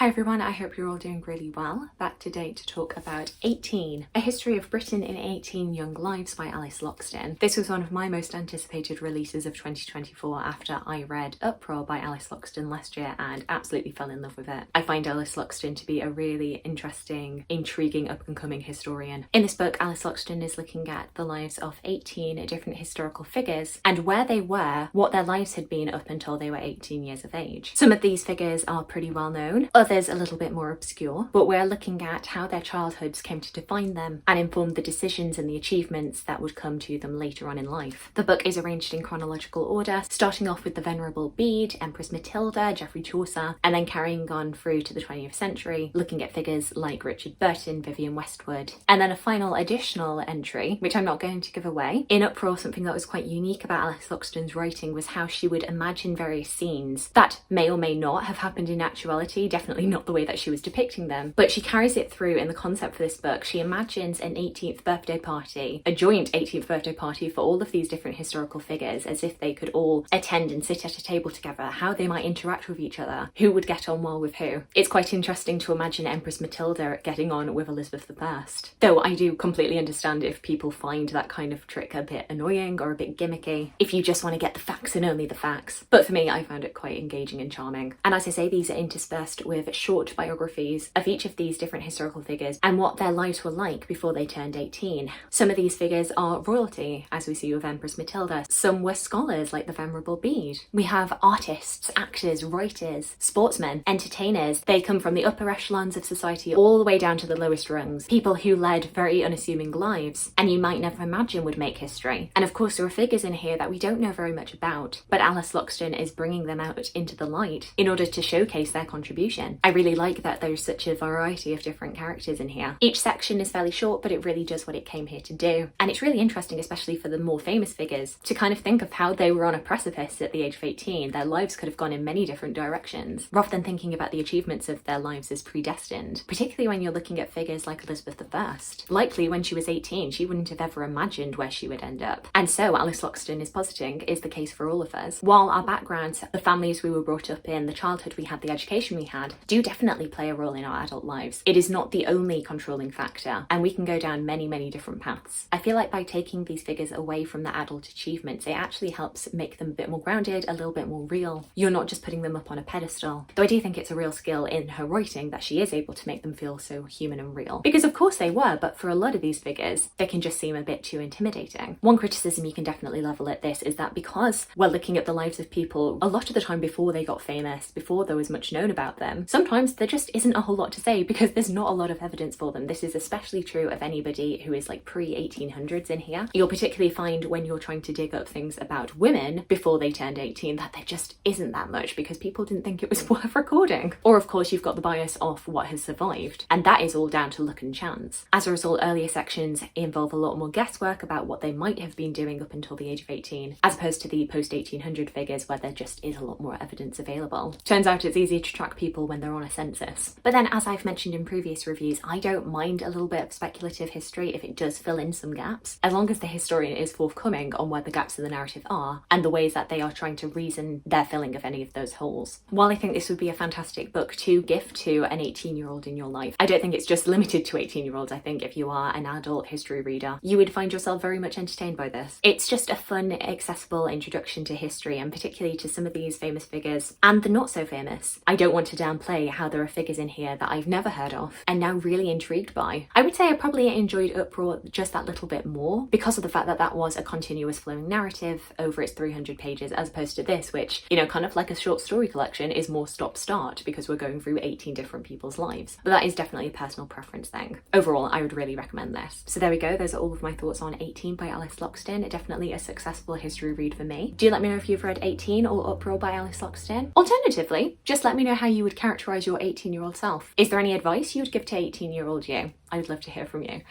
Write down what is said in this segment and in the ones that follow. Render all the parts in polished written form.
Hi everyone, I hope you're all doing really well. Back today to talk about 18, A History of Britain in 18 Young Lives by Alice Loxton. This was one of my most anticipated releases of 2024 after I read Uproar by Alice Loxton last year and absolutely fell in love with it. I find Alice Loxton to be a really interesting, intriguing up-and-coming historian. In this book, Alice Loxton is looking at the lives of 18 different historical figures and where they were, what their lives had been up until they were 18 years of age. Some of these figures are pretty well known, others a little bit more obscure, but we're looking at how their childhoods came to define them and inform the decisions and the achievements that would come to them later on in life. The book is arranged in chronological order, starting off with the Venerable Bede, Empress Matilda, Geoffrey Chaucer, and then carrying on through to the 20th century, looking at figures like Richard Burton, Vivian Westwood, and then a final additional entry, which I'm not going to give away. In Uproar, something that was quite unique about Alice Loxton's writing was how she would imagine various scenes that may or may not have happened in actuality, definitely not the way that she was depicting them, but she carries it through in the concept for this book. She imagines an 18th birthday party, a joint 18th birthday party for all of these different historical figures, as if they could all attend and sit at a table together, how they might interact with each other, who would get on well with who. It's quite interesting to imagine Empress Matilda getting on with Elizabeth I, though I do completely understand if people find that kind of trick a bit annoying or a bit gimmicky, if you just want to get the facts and only the facts. But for me, I found it quite engaging and charming. And as I say, these are interspersed with short biographies of each of these different historical figures and what their lives were like before they turned 18. Some of these figures are royalty, as we see with Empress Matilda. Some were scholars, like the Venerable Bede. We have artists, actors, writers, sportsmen, entertainers. They come from the upper echelons of society all the way down to the lowest rungs. People who led very unassuming lives and you might never imagine would make history. And of course there are figures in here that we don't know very much about, but Alice Loxton is bringing them out into the light in order to showcase their contribution. I really like that there's such a variety of different characters in here. Each section is fairly short, but it really does what it came here to do. And it's really interesting, especially for the more famous figures, to kind of think of how they were on a precipice at the age of 18. Their lives could have gone in many different directions, rather than thinking about the achievements of their lives as predestined, particularly when you're looking at figures like Elizabeth I. Likely when she was 18, she wouldn't have ever imagined where she would end up. And so Alice Loxton is positing is the case for all of us. While our backgrounds, the families we were brought up in, the childhood we had, the education we had, do definitely play a role in our adult lives, it is not the only controlling factor, and we can go down many different paths. I feel like by taking these figures away from the adult achievements, it actually helps make them a bit more grounded, a little bit more real. You're not just putting them up on a pedestal. Though I do think it's a real skill in her writing that she is able to make them feel so human and real. Because of course they were, but for a lot of these figures, they can just seem a bit too intimidating. One criticism you can definitely level at this is that because we're looking at the lives of people a lot of the time before they got famous, before there was much known about them, sometimes there just isn't a whole lot to say because there's not a lot of evidence for them. This is especially true of anybody who is like pre-1800s in here. You'll particularly find when you're trying to dig up things about women before they turned 18 that there just isn't that much because people didn't think it was worth recording. Or of course you've got the bias of what has survived, and that is all down to luck and chance. As a result, earlier sections involve a lot more guesswork about what they might have been doing up until the age of 18, as opposed to the post-1800 figures where there just is a lot more evidence available. Turns out it's easier to track people when they're on a census. But then, as I've mentioned in previous reviews, I don't mind a little bit of speculative history if it does fill in some gaps, as long as the historian is forthcoming on where the gaps in the narrative are and the ways that they are trying to reason their filling of any of those holes. While I think this would be a fantastic book to gift to an 18-year-old in your life, I don't think it's just limited to 18-year-olds. I think if you are an adult history reader, you would find yourself very much entertained by this. It's just a fun, accessible introduction to history, and particularly to some of these famous figures and the not so famous. I don't want to downplay how there are figures in here that I've never heard of and now really intrigued by. I would say I probably enjoyed Uproar just that little bit more because of the fact that that was a continuous flowing narrative over its 300 pages, as opposed to this, which, you know, kind of like a short story collection, is more stop-start because we're going through 18 different people's lives. But that is definitely a personal preference thing. Overall, I would really recommend this. So there we go, those are all of my thoughts on 18 by Alice Loxton. Definitely a successful history read for me. Do let me know if you've read 18 or Uproar by Alice Loxton. Alternatively, just let me know how you would characterise your 18-year-old self. Is there any advice you would give to 18-year-old you? I would love to hear from you.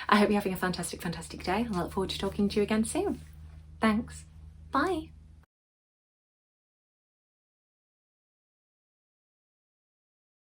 I hope you're having a fantastic day, and I look forward to talking to you again soon. Thanks. Bye.